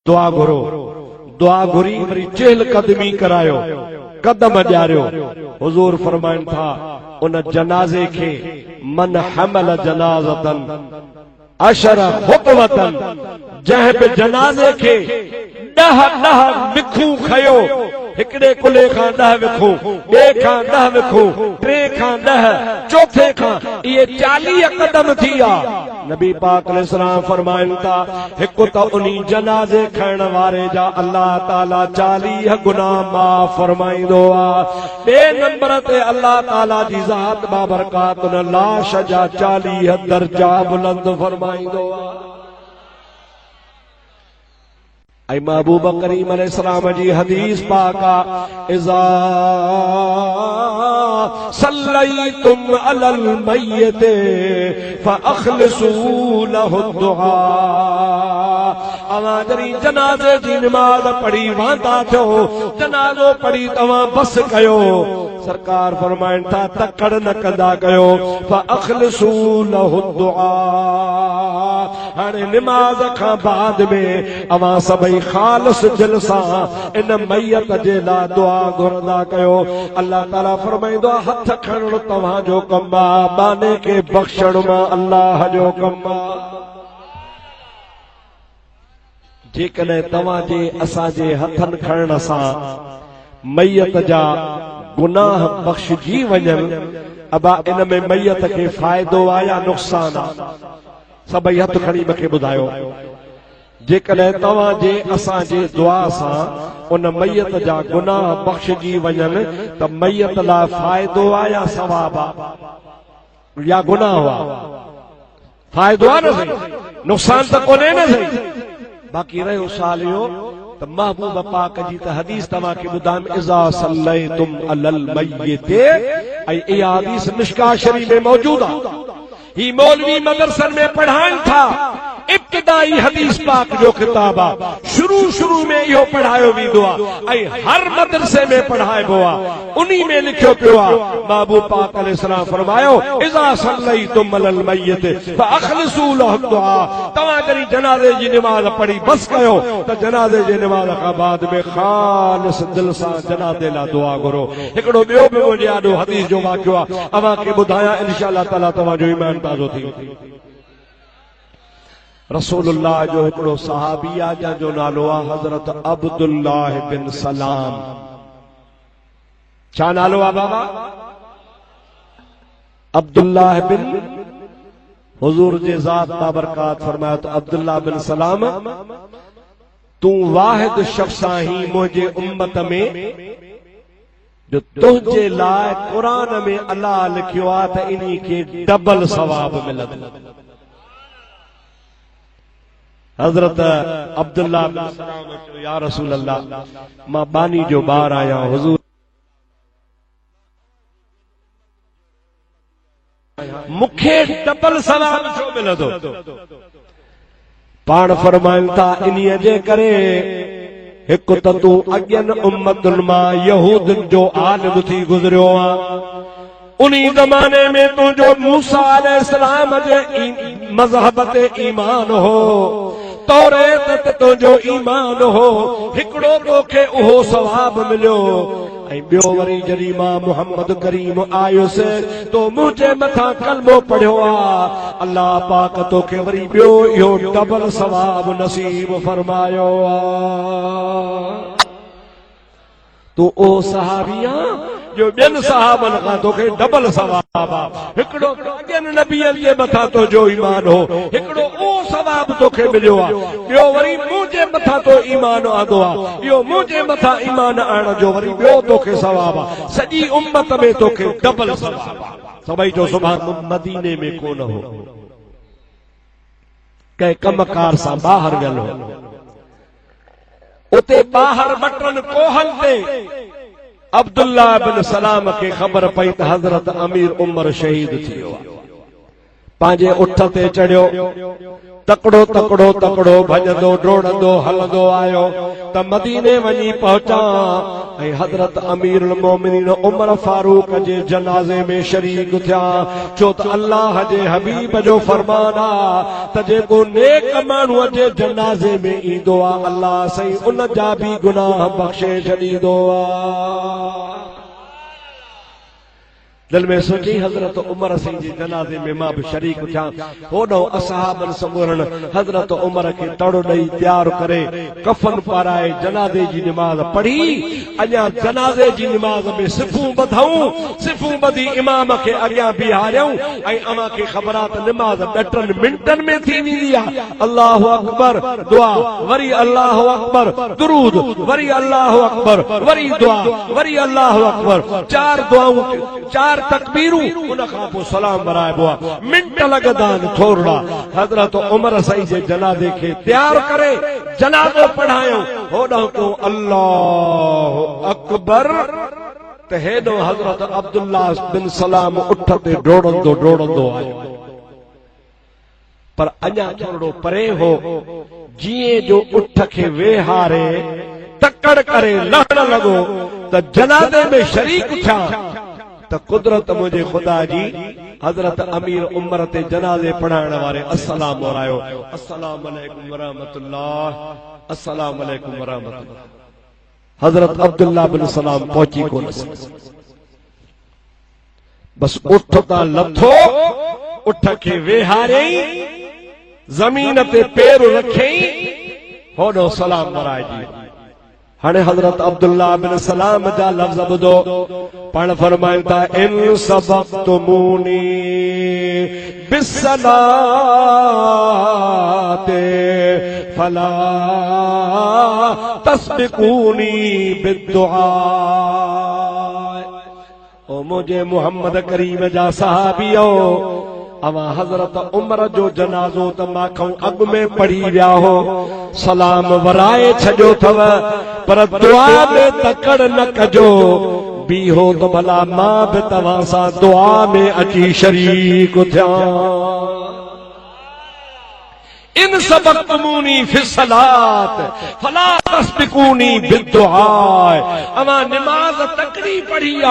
दुआ घुरो, दुआ घुरी वरी चहल कदमी करायो, कदम ॾियारियो। हुजूर फरमाइनि था उन जनाज़े खे मन हमल जनाज़तन अशर खुतवतन, जंहिं बि जनाज़े खे 10 विखूं खयो, हिकड़े कुले खां 10 विखूं, ॿिए खां 10 विखूं, टे खां 10, चौथे खां, इहे 40 कदम थी विया। नबी पाक अलैहिस्सलाम फरमाइनि था हिकु त उन्ही जनाज़े खणण वारे जा अल्लाह ताला 40 गुनाह माफ़ फरमाईंदो आहे। ॿिए नंबर ते अल्लाह ताला जी ज़ात बाबरकात उन लाश जा 40 दर्जा बुलंद फरमाईंदो आहे। ऐं महबूब करीम अलैहिस्सलाम जी हदीस पाका, इज़ा सल्लैतुम अलल मय्यत फअखलिसू लहु दुआ। अवां जरी जनाज़े जी नमाज़ पढ़ी वांदा थियो, जनाज़ो पढ़ी तवां बस कयो, सरकार फरमाइनि था तकड़ न कंदा कयो, फअखलिसू लहु दुआ। हाणे नमाज़ खां बाद में अवां सभई खालिस दिल सां इन मैयत जे लाइ दुआ घुरंदा कयो। अल्लाह ताला फरमाईंदो आहे हथ खणणु तव्हांजो कमु आहे, बाने खे बख़्शण मां अल्लाह जो कमु आहे। जेकॾहिं तव्हांजे असांजे हथनि खणण सां मैयत जा गुनाह बख़्शजी वञनि, अबा इन में मैयत खे फ़ाइदो आहे या नुक़सान आहे? सभई हथ खणी मूंखे ॿुधायो। जेकॾहिं तव्हांजे असांजे दुआ सां उन मैयत जा गुनाह बख़्शजी वञनि त मैयत लाइ फ़ाइदो आहे या सवाब आहे या गुनाह आहे? फ़ाइदो आहे न सही, नुक़सान त कोन्हे न सही। बाक़ी रहियो साल इहो त महबूब पाक जी त हदीस तव्हांखे ॿुधाइम, इज़ा सल्लैतुम अलल मय्यत, ऐं इहा हदीस मिशकात शरीफ़ में मौजूद आहे। ही मौलवी मदरसनि में पढ़ाइनि था, इब्तिदाई हदीस पाक जो किताब आहे, शुरू में इहो पढ़ायो वेंदो आहे ऐं हर मदरसे में पढ़ाइबो आहे। उन्ही में लिखियो पियो आहे, महबूब पाक अलैहिस्सलाम फरमायो, इज़ा सल्लैतुम अलल मय्यत फअखलिसू लहु दुआ। तव्हां जॾहिं जनाज़े जी नमाज़ पढ़ी बस कयो त जनाज़े जी नमाज़ खां बाद में ख़ालिस दिल सां जनाज़े लाइ दुआ घुरो। हिकिड़ो ॿियो बि मुंहिंजे ॾाढो हदीस जो वाक़ियो आहे, अव्हांखे ॿुधायां, इंशाअल्लाह ताला तव्हांजो ईमान ताज़ो थी। रसूलुल्लाह जो हिकिड़ो सहाबी आहे जंहिंजो नालो आहे हज़रत अब्दुल्लाह बिन सलाम। छा नालो आहे बाबा? अब्दुल्लाह बिन, हुजूर जे ज़ात बाबरकात फरमायो त अब्दुल्लाह बिन सलाम, तूं वाहिद शख्स आहीं मुंहिंजे उम्मत में जो तुंहिंजे लाइ क़ुरान में अल्लाह लिखियो आहे त इन्ही खे डबल सवाब मिलंदो। हज़रत अब्दुल्लाह बिन सलाम चयो, या रसूल अल्लाह, मां बानी जो ॿार आहियां, हुजूर मूंखे डबल सवाब छो मिलंदो? पाण फरमाइनि था इन्हीअ जे करे, हिकु त तूं अॻियनि उम्मतुनि मां यहूदनि जो आलिम थी गुज़रियो आहे, उन्ही ज़माने में तुंहिंजो मूसा अलैहिस्सलाम जे मज़हब ते ईमान हो, तौरेत ते तुंहिंजो ईमान हो, हिकिड़ो तोखे उहो सवाब मिलियो। ऐं ॿियो वरी जॾहिं मां मुहम्मद करीम आयुसि तो मुंहिंजे मथां कलमो पढ़ियो आहे, अल्लाह पाक तोखे वरी ॿियो इहो डबल सवाब नसीब फरमायो आहे। तूं ओ सहाबी आहे जो ॿियनि सहाबनि खां तोखे डबल सवाब आहे। हिकिड़ो अॻियनि नबियनि जे मथां तुंहिंजो ईमान हो, हिकिड़ो उहो सवाब तोखे मिलियो आहे, ॿियो वरी मुंहिंजे मथां तो ईमान आंदो आहे, इहो मुंहिंजे मथां ईमान आणण जो वरी ॿियो तोखे सवाब आहे। सॼी उम्मत में तोखे डबल सवाब आहे। सभई जो सुभाणे मदीने में कोन हो, कंहिं कमकार सां ॿाहिरि वियल हो, उते ॿाहिरि मटनि कोहनि ते अब्दुल्लाह बिन सलाम खे ख़बर पई त हज़रत अमीर उमर शहीद थी वियो आहे। पांजे उठ ते चढ़ियो तकड़ो तकड़ो तकड़ो भजंदो डोड़ंदो हलंदो आयो त मदीने वञी पहुचा ऐं हज़रत अमीरुल मोमिनीन उमर फारूक जे जनाज़े में शरीक थिया छो त अल्लाह जे हबीब जो फरमान आ त जेको नेक माण्हूअ जे जनाज़े में ईंदो आ अल्लाह सही उन जा बि गुनाह बख़्शे छॾींदो आ। दिल में सोची हजरत उमर सिंह जी जनाज़े में मां भी शरीक थिया होॾो असहाबन समूरन हजरत उमर के तड़ो ॾेई तैयार करे कफन पाराए जनाज़े जी नमाज पढ़ी अञा जनाज़े जी नमाज में सिफ़ूं ॿधऊं सिफ़ूं ॿधी इमाम के अॻियां बीहारियऊं ऐं अमा के ख़बर आहे त नमाज 2 मिंटन में थी वेंदी आहे। अल्लाहु अकबर दुआ वरी अल्लाहु अकबर दुरूद वरी अल्लाहु अकबर वरी दुआ वरी अल्लाहु अकबर 4 दुआऊं 4 तकबीरूं उन खां पोइ सलाम भराइबो आहे। मिंट लॻंदा आहिनि थोरा। हज़रत उमर साईं जे जनाज़े खे तैयार करे जनाज़ो पढ़ायो होॾां को अल्लाहु अकबर त हेॾो हज़रत अब्दुल्लाह बिन सलाम उठ ते डोड़ंदो डोड़ंदो आयो पर अञा थोरो परे हो जीअं जो उठ खे वेहारे तकड़ करे लहण लॻो त जनाज़े में शरीक थिया त कुदरत मुझे खुदा जी हजरत अमीर उमर ते जनाज़े पढ़ाइण वारे अस्सलाम वरायो अस्सलाम अलैकुम व रहमतुल्लाह अस्सलाम अलैकुम व रहमतुल्लाह। हजरत अब्दुल्लाह बिन सलाम पहुची कोन बस उठ तां लथो उठ खे वेहारियई ज़मीन ते पेर रखई होॾो सलाम वराइजी। हाणे हजरत अब्दुल्लाह बिन सलाम जा लफ्ज़ ॿुधो पाण फरमाइनि था इन सबक़तुमूनी बिस्सलाते फला तस्बिकूनी बिद्दुआ। ओ मुझे मोहम्मद करीम जा सहाबियो अवां हजरत उमर जो जनाज़ो त मां अॻु में पढ़ी विया हो सलाम वराए छॾियो अथव पर दुआ में तकड़ न कजो बीहो त भला मां बि तव्हां सां दुआ में अची शरीक थियां। इन सबक़तुमूनी फिस्सलात फला तस्बिकूनी बिद्दुआ। अवां नमाज तकड़ी पढ़ी आ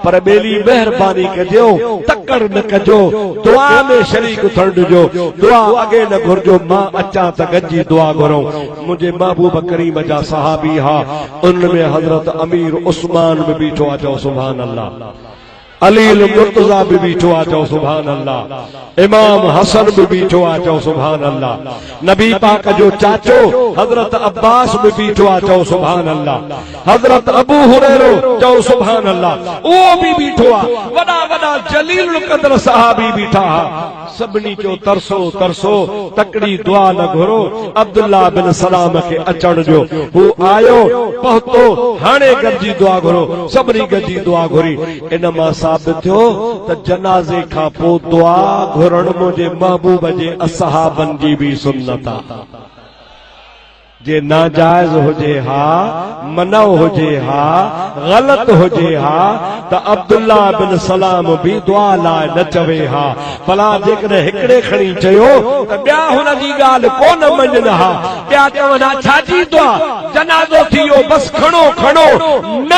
पर बेली मेहरबानी कजो तकड़ न कजो दुआ में शरीक थियण जो दुआ अगे न घुरजो मां अचा त गंजी दुआ घुरूं। मुझे महबूब करीम जा सहाबी हा उनमें हजरत अमीर उस्मान में बीठो आ चओ सुभान अल्लाह। अली मुर्तजा भी बीठो आ चओ सुभान अल्लाह। इमाम हसन भी बीठो आ चओ सुभान अल्लाह। नबी पाक जो चाचो हजरत अब्बास भी बीठो आ चओ सुभान अल्लाह। हजरत अबू हुरैरो चओ सुभान अल्लाह वो भी बीठो आ वडा वडा जलील कदर सहाबी बीठा हा सभिनी जो तरसो तरसो तकड़ी दुआ न घुरो अब्दुल्लाह बिन सलाम के अचण जो हू आयो पहुतो हाणे गंजी दुआ घुरो सभिनी गंजी दुआ घुरी। इन मां साबित थियो त जनाज़े खां पोइ दुआ घुरण मुंहिंजे महबूब जे असहाबन जी भी सुन्नत आहे। जे नाजायज हुजे हा मना हुजे हा गलत हुजे हा त अब्दुल्लाह बिन सलाम भी दुआ लाइ न चवे हा भला जेकॾहिं हिकिड़े खणी चयो त ॿिया हुन जी ॻाल्हि कोन मञनि हा ॿिया चवनि हा छाजी दुआ जनाज़ो थी वियो बस खणो खणो न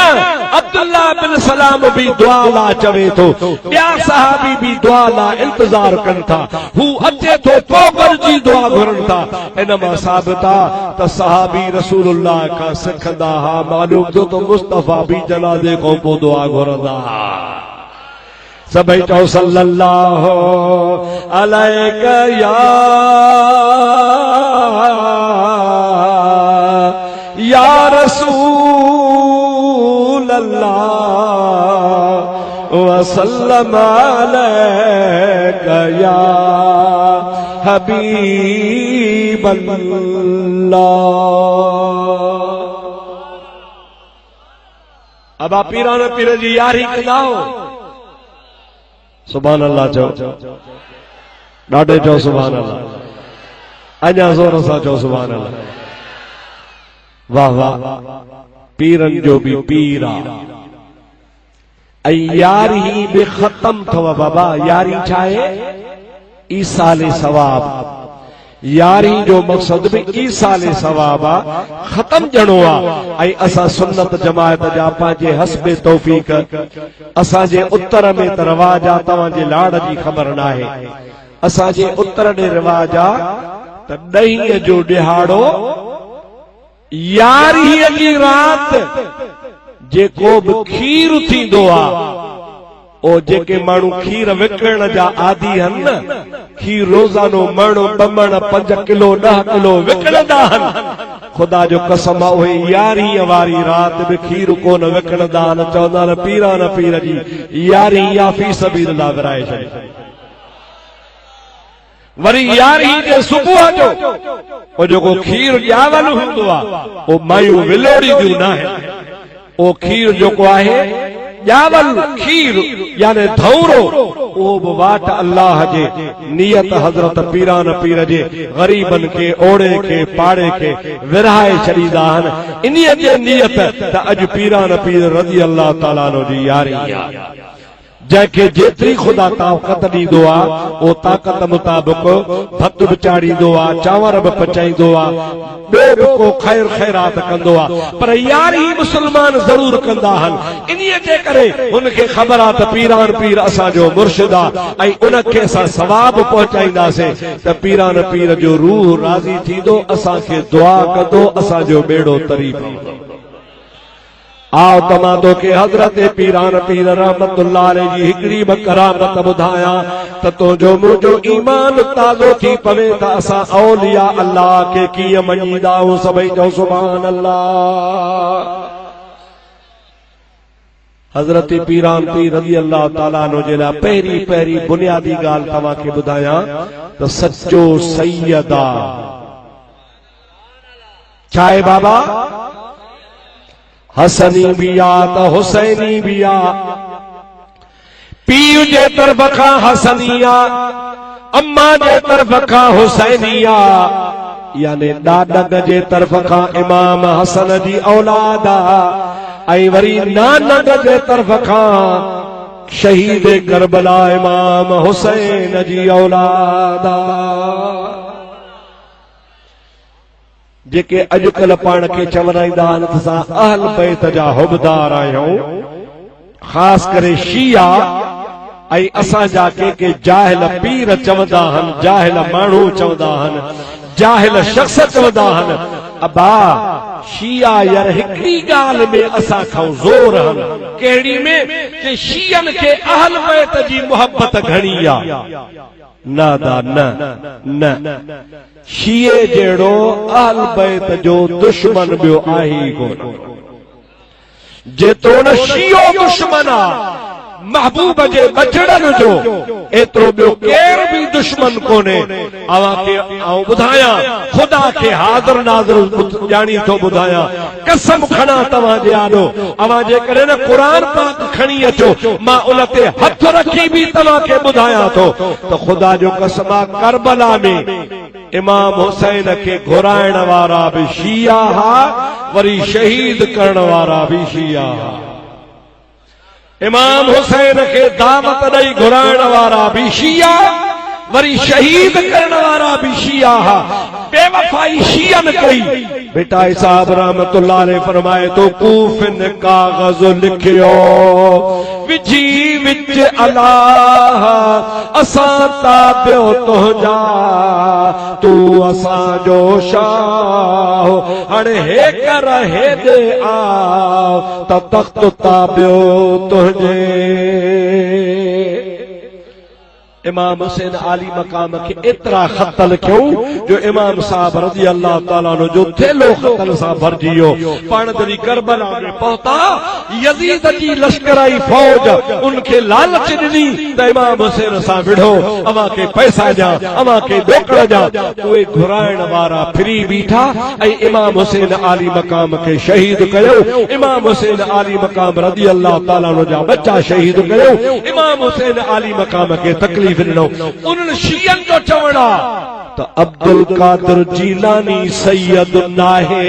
अब्दुल्लाह बिन सलाम भी दुआ लाइ चवे थो ॿिया सहाबी भी दुआ लाइ इंतज़ार कनि था हू अचे थो पोइ गॾिजी दुआ घुरनि था। इन मां साबित आहे त सहाबी रसूलुल्लाह का सिखंदा हा मालूम जो तो मुस्तफा भी जनाज़े को पोइ दुआ घुरंदा सभई चओ सल्लल्लाहु अलैका या रसूल अल्लाह व सल्लम अलैका या हबीब अब आप पीरान पीर जी यारी कंदाओ सुभान अल्लाह चओ ॾाढे चओ सुभान अल्लाह अञा ज़ोर सां चओ सुभान अल्लाह। वाह वाह पीरन जो भी पीर आहे ऐं यारी बि ख़तम अथव बाबा। यारी छा आहे ईसाले सवाब यारी जो मकसद भी ईसाले सवाब आ खत्म जणो आ ऐं असां सुन्नत जमायत जा पंहिंजे हस्बे तौफीक असांजे उत्तर में त रवाज आ तव्हां जे लाड़ जी ख़बर न आहे असांजे उत्तर ॾे रिवाज आ त ॾहींअ जो ॾिहाड़ो यारीअ जी रात जेको बि खीर थींदो आ ओ जेके माण्हू खीर विकिणण जा आदी आहिनि न खीर रोज़ानो मण ॿ 5 किलो 10 किलो विकिणंदा आहिनि खुदा जो कसम आहे उहे यारीअ वारी रात बि खीर कोन विकिणंदा आहिनि चवंदा आहिनि पीरा न पीर जी यारी या फी सबीलिल्लाह विराए छॾी वरी यारी जे सुबुह जो ओ जेको खीर ॼावल हूंदो आहे ओ मायूं विलोड़ींदियूं न आहिनि ओ खीर जेको आहे ॼावल खीर यानी धौरो उहो बि वाट अल्लाह जे नियत हज़रत पीरान पीर जे ग़रीबन के ओड़े के पाड़े के विरहाए छॾींदा आहिनि इन्हीअ जे नियत त अॼु पीरान पीर रज़ी अल्लाह ताला अन्हु जी यारी आहे जंहिंखे जेतिरी खुदा ताक़त ॾींदो आहे ओ ताक़त मुताबिक़ भत बि चाढ़ींदो आहे चांवर बि पचाईंदो आहे ॿियो बि को ख़ैर ख़ैरात कंदो आहे पर यारी मुस्लमान ज़रूर कंदा आहिनि इन्हीअ जे करे हुनखे ख़बर आहे त पीरान पीर असांजो मुर्शिद आहे ऐं उनखे असां सवाब पहुचाईंदासीं त पीरान पीर जो रूह राज़ी थींदो असांखे दुआ कंदो असांजो बेड़ो तरी पवंदो आओ तमां तोखे हज़रत पीरान पीर रहमतुल्लाह अलैहि जी हिकिड़ी ॿ करामत ॿुधायां त तुंहिंजो मुंहिंजो ईमान ताज़ो थी पवे त असां औलिया अल्लाह खे कीअं मञींदा आहियूं सभई चओ सुभान अल्लाह हज़रत पीरान पीर रज़ी अल्लाह ताला अन्हु जे लाइ पहिरीं बुनियादी ॻाल्हि तव्हांखे ॿुधायां त सचो सैयद आहे छा आहे बाबा हसनी भी आ त हुसैनी भी आ पीर जे तरफ खां हसनी आ अम्मा जे तरफ खां हुसैनी आ यानी ॾाॾग जे तरफ खां इमाम हसन जी औलाद आ ऐं वरी नानग जे तरफ खां शहीद करबला इमाम हुसैन जी औलाद आ जेके अॼुकल्ह पाण खे चवराईंदा आहिनि त असां अहल बैत जा हुबदार आहियूं ख़ासि करे शिया ऐं असांजा के जाहिल पीर चवंदा आहिनि जाहिल माण्हू चवंदा आहिनि जाहिल शख़्स चवंदा आहिनि अबा शिया यार हिकिड़ी ॻाल्हि में असां खां ज़ोर आहिनि कहिड़ी में कि शियनि खे अहल बैत जी मुहबत घणी आहे न दा न शिये जहिड़ो अहल बैत जो दुश्मन ॿियो आहे ई कोन जेतोण शियो दुश्मन आहे महबूब जे बचड़न जो एतिरो ॿियो केर बि दुश्मन कोन्हे अव्हांखे आउं ॿुधायां खुदा खे हाज़िर नाज़िर ॼाणी थो ॿुधायां कसम खणा तव्हांजे आॾो अव्हां जेकॾहिं न क़ुर पाक खणी अचो मां उन ते हथ रखी बि तव्हांखे ॿुधायां थो त खुदा जो कसम आहे करबला में इमाम हुसैन खे घुराइण वारा बि शिया हा वरी शहीद करण वारा बि शिया हा इमाम हुसैन के दावत ॾेई घुराइण वारा भी शिया वरी शहीद करण वारा भी शिया हा बेवफाई शियन कई बेटा साहब रहमतुल्लाह अलैहि फरमाए तो कूफिन कागज़ लिखियो विझी विच अलाह असां ताबियो तुंहिंजा तू असां जो शाह हाणे हे कर हे दे आ त तख्त ताबियो तुंहिंजे इमाम हुसैन आली मकाम के एतरा खत लिखियो जो इमाम साहब रज़ी अल्लाह ताला नो जो थेलो खतन सा भरजी वियो पाण जॾहिं करबला में पहुता यजीद जी लश्कराई फौज उनके लालच ॾिनी त इमाम हुसैन सां विढ़ो अवां के पैसा ॾियां अवां के ॾोकड़ ॾियां उहे घुराइण वारा फिरी बीठा ऐं इमाम हुसैन आली मकाम के शहीद कयो इमाम हुसैन आली मकाम रज़ी अल्लाह ताला नो जा बच्चा शहीद कयो इमाम हुसैन आली मकाम के तकलीफ उन्हनि शियन जो चवणा त अब्दुल कादिर जीलानी सैयद नाहे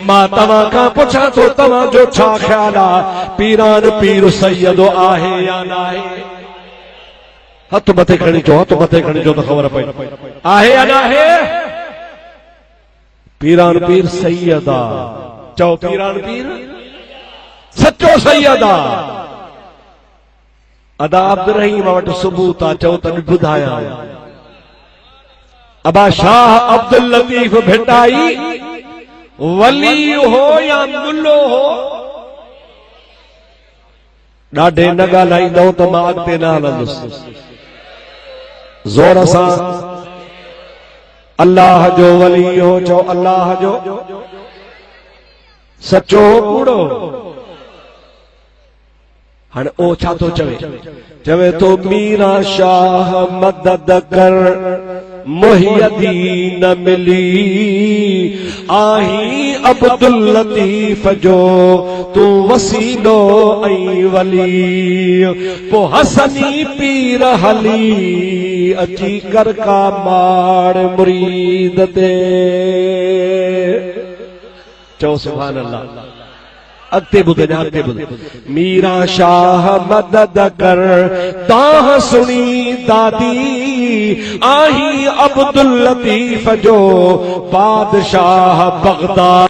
मां तव्हां खां पुछां थो तव्हां जो छा ख्याल आहे पीरान पीर सैयद आहे या नाहे हथ मथे खणी चो, हथ मथे खणी चो तो खबर पई आहे या ना है। पीरान पीर सैयदा चो, पीरान पीर सच्चो सैयदा। अदा अब्दुर्रहीम वट सबूत आ चो त बुधाया। अबा शाह अब्दुल लतीफ भेटाई वली हो या मुल्लो हो, ॾाढे न ॻाल्हाईंदो त मां अॻिते न हलंदुसि। ज़ोर सां अल्लाह जो वली हो चो, अल्लाह जो सच्चो कूड़ो। हाणे ओ छा थो चवे, चवे तो मीरा शाह मदद कर मुहियदीन मिली, आही अब्दुल लतीफ जो तू वसीलो ऐं वली। पो हसनी पीर हली अची कर का माड़ मुरीद ते। चओ सुभान अल्लाह। अॻिते ॿुध, अॻिते ॿुध। मीरा शाह मदद कर ताह सुणी दादी, आही अब्दुल लतीफ जो बादशाह बगदाद।